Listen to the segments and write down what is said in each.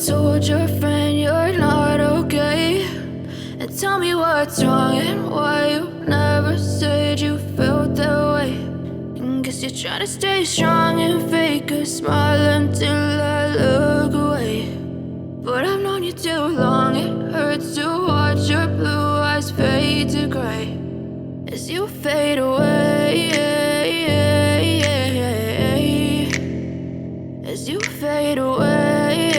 told your friend you're not okay. And tell me what's wrong and why you never said you felt that way. And guess you're trying to stay strong and fake a smile until I look away. But I've known you too long, it hurts to watch your blue eyes fade to gray as you fade away, as you fade away.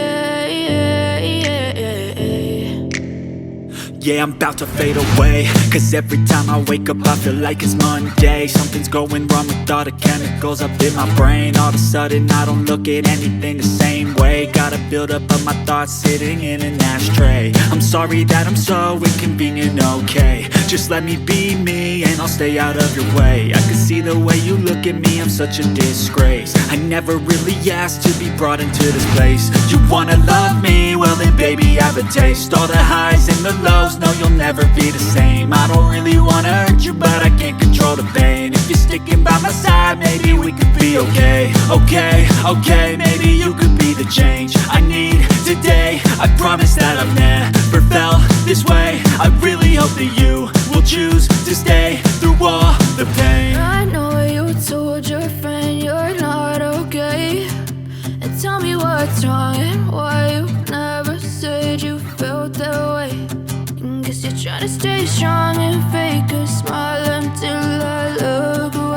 Yeah, I'm about to fade away, cause every time I wake up I feel like it's Monday. Something's going wrong with all the chemicals up in my brain. All of a sudden I don't look at anything the same way. Gotta build up of my thoughts sitting in an ashtray. I'm sorry that I'm so inconvenient, okay. Just let me be me and I'll stay out of your way. I can see the way you look at me, I'm such a disgrace. I never really asked to be brought into this place. You wanna love me? Well then baby have a taste. All the highs and the lows, no you'll never be the same. I don't really wanna hurt you but I can't control the pain. If you're sticking by my side maybe we could be okay. Okay, maybe you could be the change I need today. I promise that I've never felt this way. I really hope that you will choose to stay through all the pain. I know you told your friend you're not okay. And tell me what's wrong and why you never said you felt that way. And guess you're trying to stay strong and fake a smile until I look away.